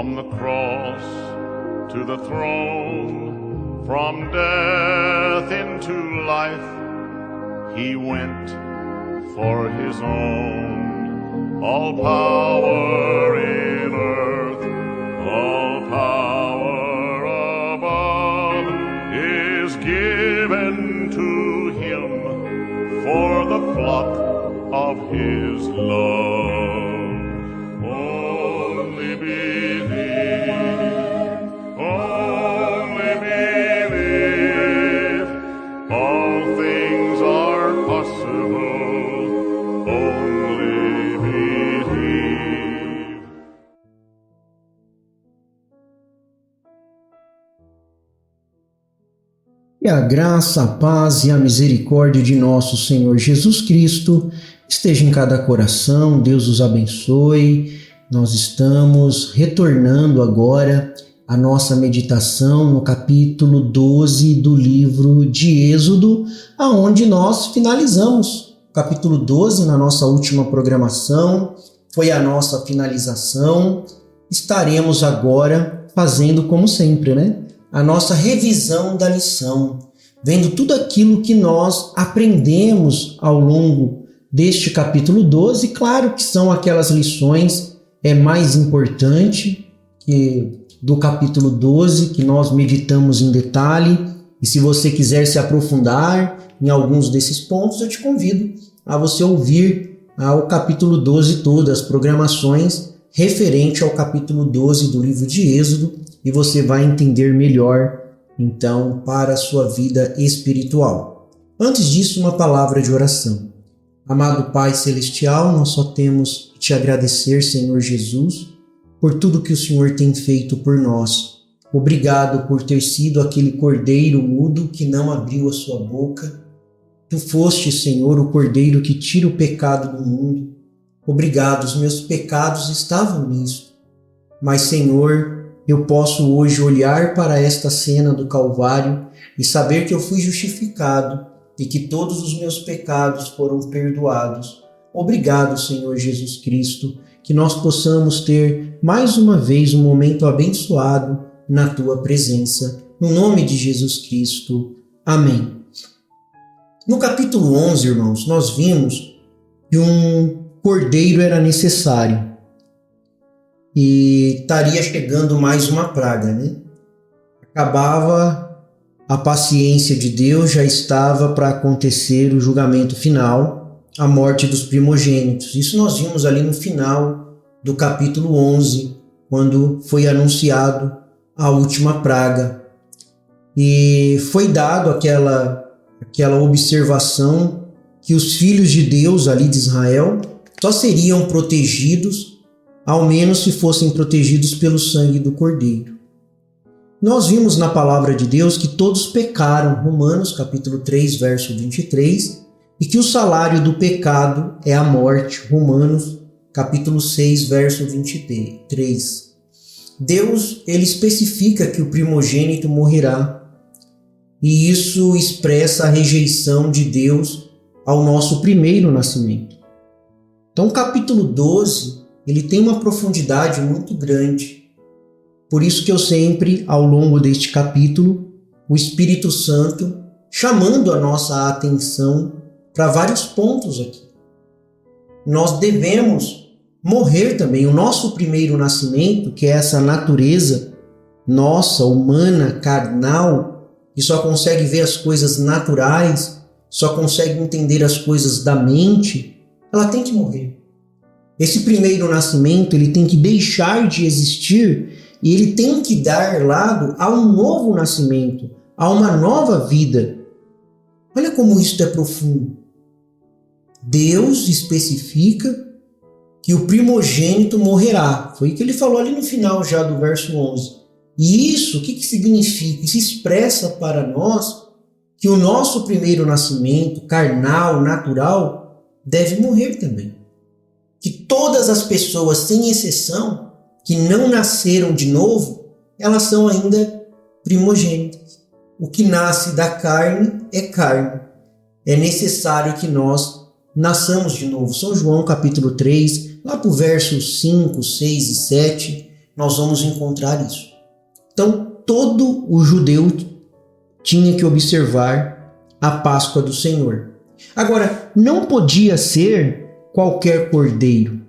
From the cross to the throne, from death into life, he went for his own. All power in earth, all power above is given to him for the flock of his love. Only believe, all things are possible, only believe. E a graça, a paz e a misericórdia de nosso Senhor Jesus Cristo esteja em cada coração. Deus os abençoe. Nós estamos retornando agora à nossa meditação no capítulo 12 do livro de Êxodo, aonde nós finalizamos o capítulo 12 na nossa última programação. Foi a nossa finalização. Estaremos agora fazendo como sempre, a nossa revisão da lição, vendo tudo aquilo que nós aprendemos ao longo deste capítulo 12. Claro que são aquelas lições mais importantes do capítulo 12, que nós meditamos em detalhe. E se você quiser se aprofundar em alguns desses pontos, eu te convido a você ouvir o capítulo 12 todo, as programações referente ao capítulo 12 do livro de Êxodo, e você vai entender melhor, então, para a sua vida espiritual. Antes disso, uma palavra de oração. Amado Pai Celestial, nós só temos que te agradecer, Senhor Jesus, por tudo que o Senhor tem feito por nós. Obrigado por ter sido aquele cordeiro mudo que não abriu a sua boca. Tu foste, Senhor, o cordeiro que tira o pecado do mundo. Obrigado, os meus pecados estavam nisso. Mas, Senhor, eu posso hoje olhar para esta cena do Calvário e saber que eu fui justificado e que todos os meus pecados foram perdoados. Obrigado, Senhor Jesus Cristo, que nós possamos ter mais uma vez um momento abençoado na Tua presença. No nome de Jesus Cristo. Amém. No capítulo 11, irmãos, nós vimos que um cordeiro era necessário. E estaria chegando mais uma praga, Acabava a paciência de Deus, já estava para acontecer o julgamento final, a morte dos primogênitos. Isso nós vimos ali no final do capítulo 11, quando foi anunciado a última praga. E foi dado aquela observação que os filhos de Deus ali de Israel só seriam protegidos ao menos se fossem protegidos pelo sangue do Cordeiro. Nós vimos na palavra de Deus que todos pecaram, Romanos capítulo 3, verso 23, e que o salário do pecado é a morte, Romanos capítulo 6, verso 23. Deus, ele especifica que o primogênito morrerá, e isso expressa a rejeição de Deus ao nosso primeiro nascimento. Então, o capítulo 12, ele tem uma profundidade muito grande. Por isso que eu sempre, ao longo deste capítulo, o Espírito Santo chamando a nossa atenção para vários pontos aqui. Nós devemos morrer também. O nosso primeiro nascimento, que é essa natureza nossa, humana, carnal, que só consegue ver as coisas naturais, só consegue entender as coisas da mente, ela tem que morrer. Esse primeiro nascimento, ele tem que deixar de existir e ele tem que dar lado a um novo nascimento, a uma nova vida. Olha como isso é profundo. Deus especifica que o primogênito morrerá. Foi o que ele falou ali no final já do verso 11. E isso, o que significa? Isso expressa para nós que o nosso primeiro nascimento, carnal, natural, deve morrer também. Que todas as pessoas, sem exceção, que não nasceram de novo, elas são ainda primogênitas. O que nasce da carne é carne. É necessário que nós nasçamos de novo. São João capítulo 3, lá para o verso 5, 6 e 7, nós vamos encontrar isso. Então, todo o judeu tinha que observar a Páscoa do Senhor. Agora, não podia ser qualquer cordeiro.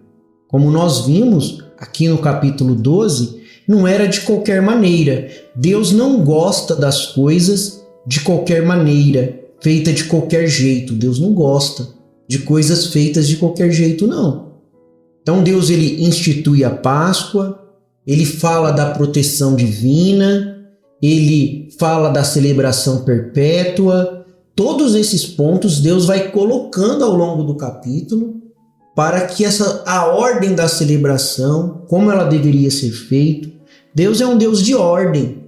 Como nós vimos aqui no capítulo 12, não era de qualquer maneira. Deus não gosta das coisas de qualquer maneira, feita de qualquer jeito. Deus não gosta de coisas feitas de qualquer jeito, não. Então Deus ele institui a Páscoa, ele fala da proteção divina, ele fala da celebração perpétua. Todos esses pontos Deus vai colocando ao longo do capítulo para que a ordem da celebração, como ela deveria ser feita. Deus é um Deus de ordem.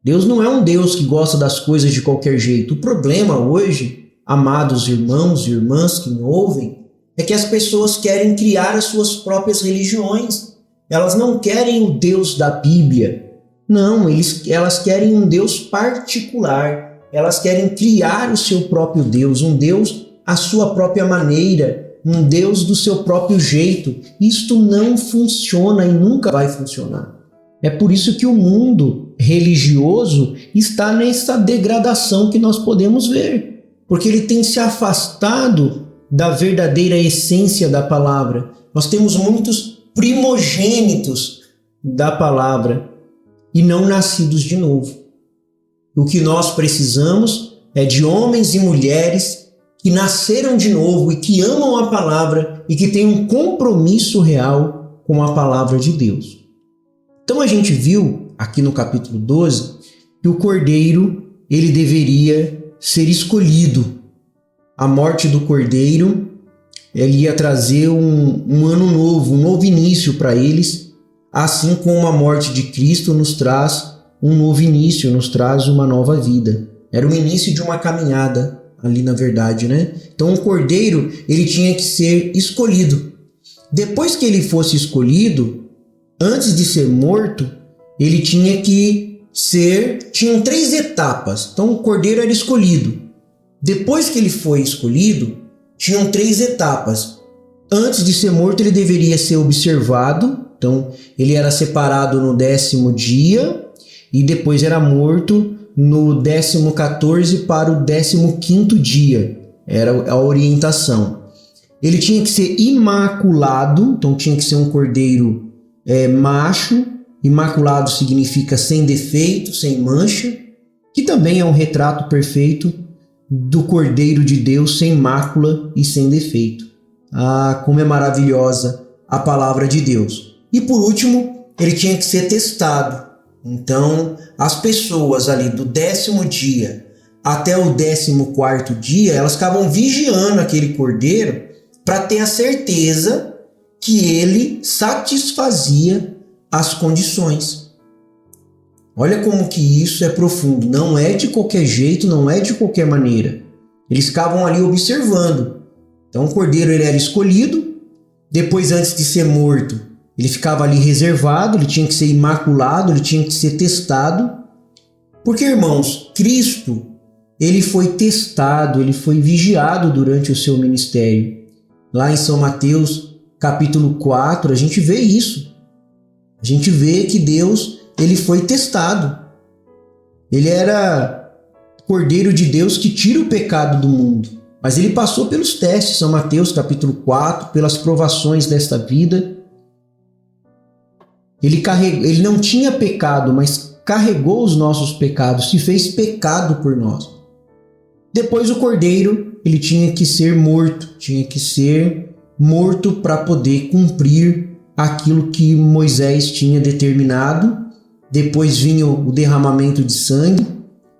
Deus não é um Deus que gosta das coisas de qualquer jeito. O problema hoje, amados irmãos e irmãs que me ouvem, é que as pessoas querem criar as suas próprias religiões. Elas não querem o Deus da Bíblia. Não, elas querem um Deus particular. Elas querem criar o seu próprio Deus, um Deus à sua própria maneira, um Deus do seu próprio jeito. Isto não funciona e nunca vai funcionar. É por isso que o mundo religioso está nessa degradação que nós podemos ver, porque ele tem se afastado da verdadeira essência da palavra. Nós temos muitos primogênitos da palavra e não nascidos de novo. O que nós precisamos é de homens e mulheres que nasceram de novo e que amam a palavra e que têm um compromisso real com a palavra de Deus. Então a gente viu aqui no capítulo 12 que o cordeiro ele deveria ser escolhido. A morte do cordeiro ele ia trazer um ano novo, um novo início para eles, assim como a morte de Cristo nos traz um novo início, nos traz uma nova vida. Era o início de uma caminhada ali na verdade, né? Então o cordeiro ele tinha que ser escolhido. Depois que ele fosse escolhido, antes de ser morto, ele tinha que ser... Tinham 3 etapas. Então o cordeiro era escolhido. Depois que ele foi escolhido, tinham 3 etapas. Antes de ser morto, ele deveria ser observado. Então ele era separado no 10º dia e depois era morto no 14º para o 15º dia. Era a orientação. Ele tinha que ser imaculado. Então tinha que ser um cordeiro macho. Imaculado significa sem defeito, sem mancha, que também é um retrato perfeito do Cordeiro de Deus sem mácula e sem defeito. Ah, como é maravilhosa a palavra de Deus. E por último, ele tinha que ser testado. Então, as pessoas ali do 10º dia até o 14º dia, elas ficavam vigiando aquele cordeiro para ter a certeza que ele satisfazia as condições. Olha como que isso é profundo. Não é de qualquer jeito, não é de qualquer maneira. Eles ficavam ali observando. Então o cordeiro ele era escolhido. Depois, antes de ser morto, ele ficava ali reservado. Ele tinha que ser imaculado, ele tinha que ser testado. Porque, irmãos, Cristo ele foi testado, ele foi vigiado durante o seu ministério. Lá em São Mateus, capítulo 4, a gente vê isso. A gente vê que Deus ele foi testado. Ele era Cordeiro de Deus que tira o pecado do mundo. Mas ele passou pelos testes, São Mateus capítulo 4, pelas provações desta vida. Ele não tinha pecado, mas carregou os nossos pecados, se fez pecado por nós. Depois o Cordeiro ele tinha que ser morto para poder cumprir aquilo que Moisés tinha determinado. Depois vinha o derramamento de sangue.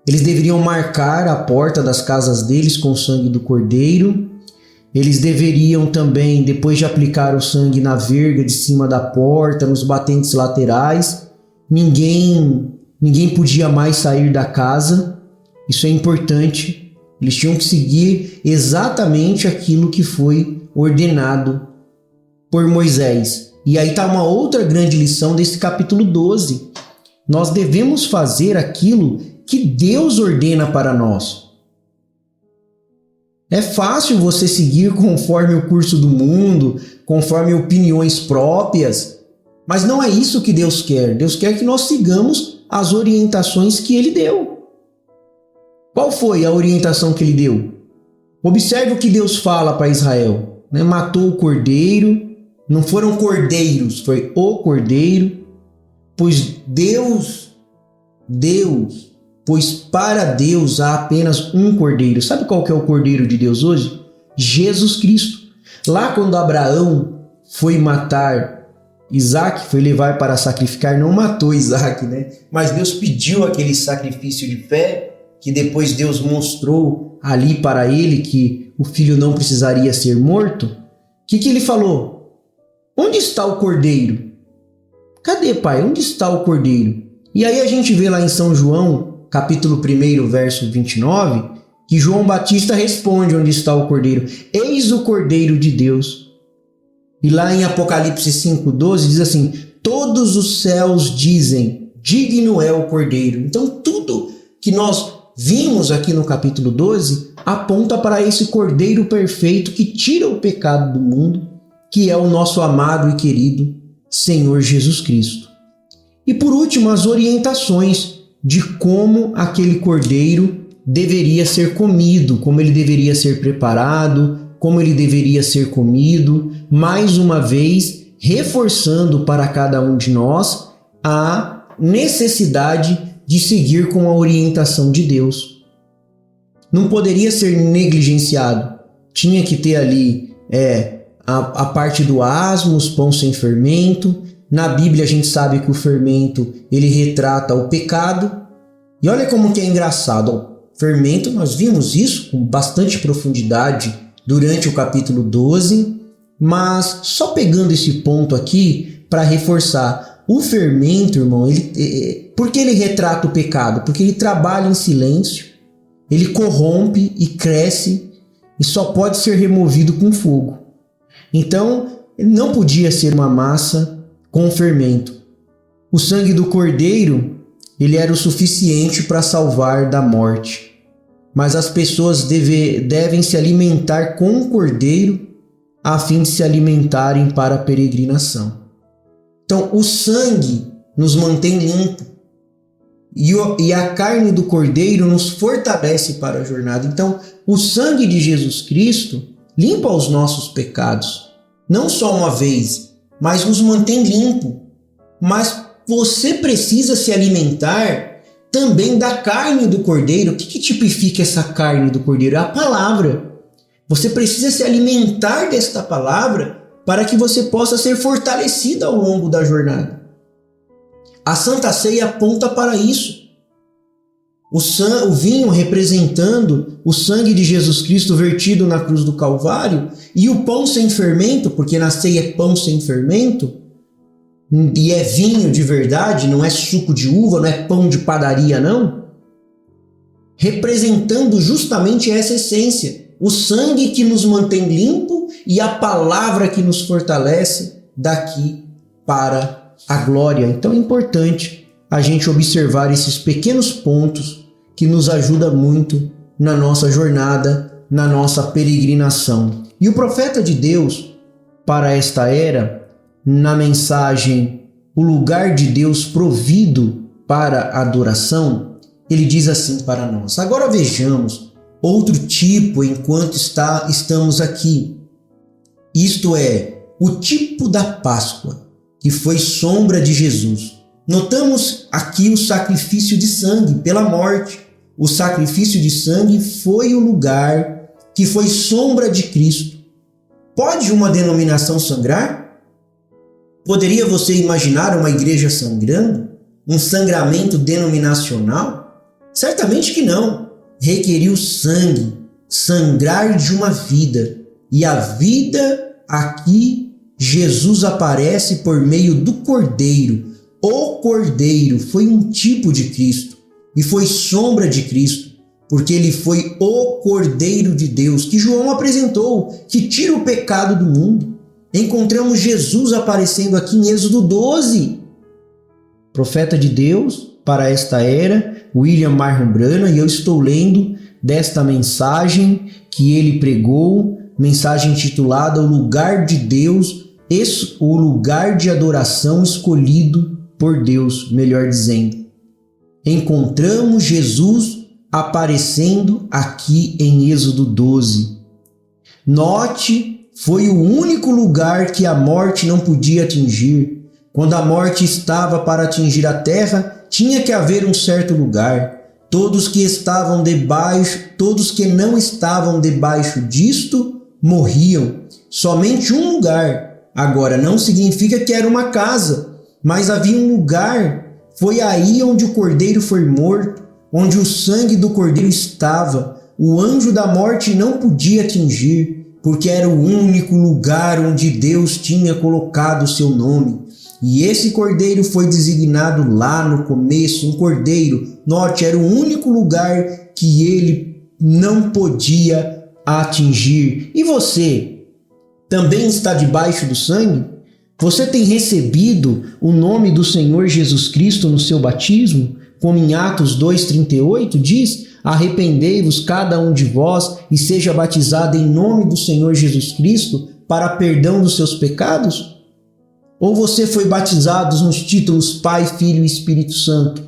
Eles deveriam marcar a porta das casas deles com o sangue do cordeiro. Eles deveriam também, depois de aplicar o sangue na verga de cima da porta, nos batentes laterais, ninguém podia mais sair da casa. Isso é importante. Eles tinham que seguir exatamente aquilo que foi ordenado por Moisés. E aí está uma outra grande lição desse capítulo 12. Nós devemos fazer aquilo que Deus ordena para nós. É fácil você seguir conforme o curso do mundo, conforme opiniões próprias, Mas não é isso que Deus quer. Deus quer que nós sigamos as orientações que Ele deu. Qual foi a orientação que Ele deu? Observe o que Deus fala para Israel. Matou o cordeiro, não foram cordeiros, foi o cordeiro, pois para Deus há apenas um cordeiro. Sabe qual que é o cordeiro de Deus hoje? Jesus Cristo. Lá quando Abraão foi matar Isaac, foi levar para sacrificar, não matou Isaac, né? Mas Deus pediu aquele sacrifício de fé, que depois Deus mostrou ali para ele que o filho não precisaria ser morto. O que ele falou? Onde está o cordeiro? Cadê, pai? Onde está o cordeiro? E aí a gente vê lá em São João, capítulo 1, verso 29, que João Batista responde onde está o cordeiro. Eis o cordeiro de Deus. E lá em Apocalipse 5,12 diz assim, todos os céus dizem, digno é o cordeiro. Então tudo que nós vimos aqui no capítulo 12 aponta para esse cordeiro perfeito que tira o pecado do mundo, que é o nosso amado e querido Senhor Jesus Cristo. E por último, as orientações de como aquele cordeiro deveria ser comido, como ele deveria ser preparado, como ele deveria ser comido, mais uma vez reforçando para cada um de nós a necessidade de seguir com a orientação de Deus. Não poderia ser negligenciado, tinha que ter ali a parte do asmos, pão sem fermento. Na Bíblia a gente sabe que o fermento ele retrata o pecado. E olha como que é engraçado, fermento, nós vimos isso com bastante profundidade durante o capítulo 12, mas só pegando esse ponto aqui para reforçar, o fermento, irmão, por que ele retrata o pecado? Porque ele trabalha em silêncio, ele corrompe e cresce e só pode ser removido com fogo. Então, ele não podia ser uma massa com fermento. O sangue do cordeiro, ele era o suficiente para salvar da morte. Mas as pessoas devem se alimentar com o cordeiro a fim de se alimentarem para a peregrinação. Então, o sangue nos mantém limpo e a carne do cordeiro nos fortalece para a jornada. Então, o sangue de Jesus Cristo limpa os nossos pecados, não só uma vez, mas nos mantém limpo. Mas você precisa se alimentar também da carne do cordeiro. O que tipifica essa carne do cordeiro? É a palavra. Você precisa se alimentar desta palavra para que você possa ser fortalecido ao longo da jornada. A Santa Ceia aponta para isso. O vinho representando o sangue de Jesus Cristo vertido na cruz do Calvário, e o pão sem fermento, porque na ceia é pão sem fermento, e é vinho de verdade, não é suco de uva, não é pão de padaria, não. Representando justamente essa essência, o sangue que nos mantém limpo e a palavra que nos fortalece daqui para a glória. Então é importante a gente observar esses pequenos pontos que nos ajudam muito na nossa jornada, na nossa peregrinação. E o profeta de Deus, para esta era, na mensagem O Lugar de Deus Provido para a Adoração, ele diz assim para nós: agora vejamos outro tipo enquanto estamos aqui. Isto é, o tipo da Páscoa, que foi sombra de Jesus. Notamos aqui o sacrifício de sangue pela morte. O sacrifício de sangue foi o lugar que foi sombra de Cristo. Pode uma denominação sangrar? Poderia você imaginar uma igreja sangrando? Um sangramento denominacional? Certamente que não. Requeriu sangue, sangrar de uma vida. E a vida aqui, Jesus aparece por meio do Cordeiro. O Cordeiro foi um tipo de Cristo e foi sombra de Cristo, porque ele foi o Cordeiro de Deus que João apresentou, que tira o pecado do mundo. Encontramos Jesus aparecendo aqui em Êxodo 12. Profeta de Deus para esta era, William Martin Branham, e eu estou lendo desta mensagem que ele pregou, mensagem intitulada O Lugar de Deus o lugar de adoração escolhido por Deus, melhor dizendo. Encontramos Jesus aparecendo aqui em Êxodo 12. Note, foi o único lugar que a morte não podia atingir. Quando a morte estava para atingir a terra, tinha que haver um certo lugar. Todos que não estavam debaixo disto, morriam. Somente um lugar. Agora, não significa que era uma casa, mas havia um lugar. Foi aí onde o cordeiro foi morto, onde o sangue do cordeiro estava. O anjo da morte não podia atingir, porque era o único lugar onde Deus tinha colocado o seu nome. E esse cordeiro foi designado lá no começo, um cordeiro. Note, era o único lugar que ele não podia atingir. E você também está debaixo do sangue? Você tem recebido o nome do Senhor Jesus Cristo no seu batismo? Como em Atos 2,38 diz: arrependei-vos cada um de vós e seja batizado em nome do Senhor Jesus Cristo para perdão dos seus pecados? Ou você foi batizado nos títulos Pai, Filho e Espírito Santo?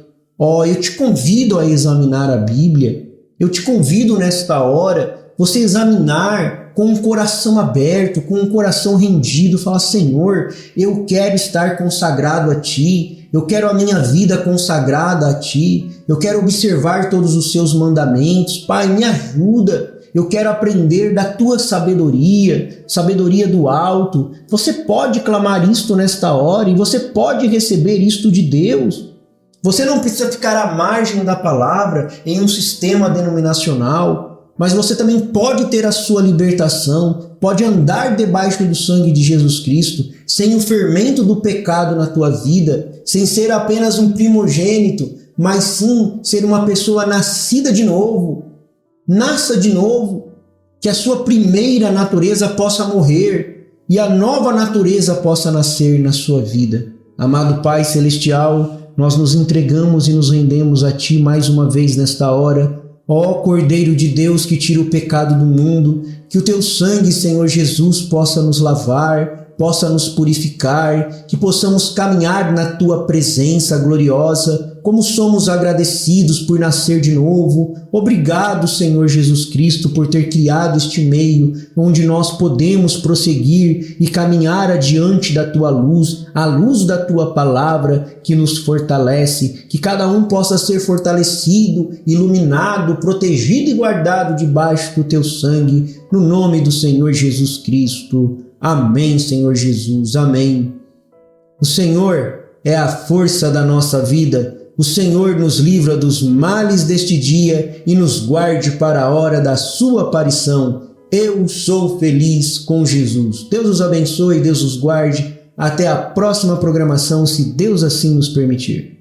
Eu te convido a examinar a Bíblia. Eu te convido nesta hora você examinar com um coração aberto, com um coração rendido, falar: Senhor, eu quero estar consagrado a Ti, eu quero a minha vida consagrada a Ti, eu quero observar todos os Seus mandamentos. Pai, me ajuda, eu quero aprender da Tua sabedoria, sabedoria do alto. Você pode clamar isto nesta hora e você pode receber isto de Deus. Você não precisa ficar à margem da palavra em um sistema denominacional, mas você também pode ter a sua libertação, pode andar debaixo do sangue de Jesus Cristo, sem o fermento do pecado na tua vida, sem ser apenas um primogênito, mas sim ser uma pessoa nascida de novo. Nasça de novo, que a sua primeira natureza possa morrer e a nova natureza possa nascer na sua vida. Amado Pai Celestial, nós nos entregamos e nos rendemos a Ti mais uma vez nesta hora. Ó Cordeiro de Deus que tira o pecado do mundo, que o Teu sangue, Senhor Jesus, possa nos lavar, possa nos purificar, que possamos caminhar na Tua presença gloriosa, como somos agradecidos por nascer de novo. Obrigado, Senhor Jesus Cristo, por ter criado este meio onde nós podemos prosseguir e caminhar adiante da Tua luz, a luz da Tua palavra que nos fortalece, que cada um possa ser fortalecido, iluminado, protegido e guardado debaixo do Teu sangue, no nome do Senhor Jesus Cristo. Amém, Senhor Jesus, amém. O Senhor é a força da nossa vida. O Senhor nos livra dos males deste dia e nos guarde para a hora da sua aparição. Eu sou feliz com Jesus. Deus os abençoe, Deus os guarde. Até a próxima programação, se Deus assim nos permitir.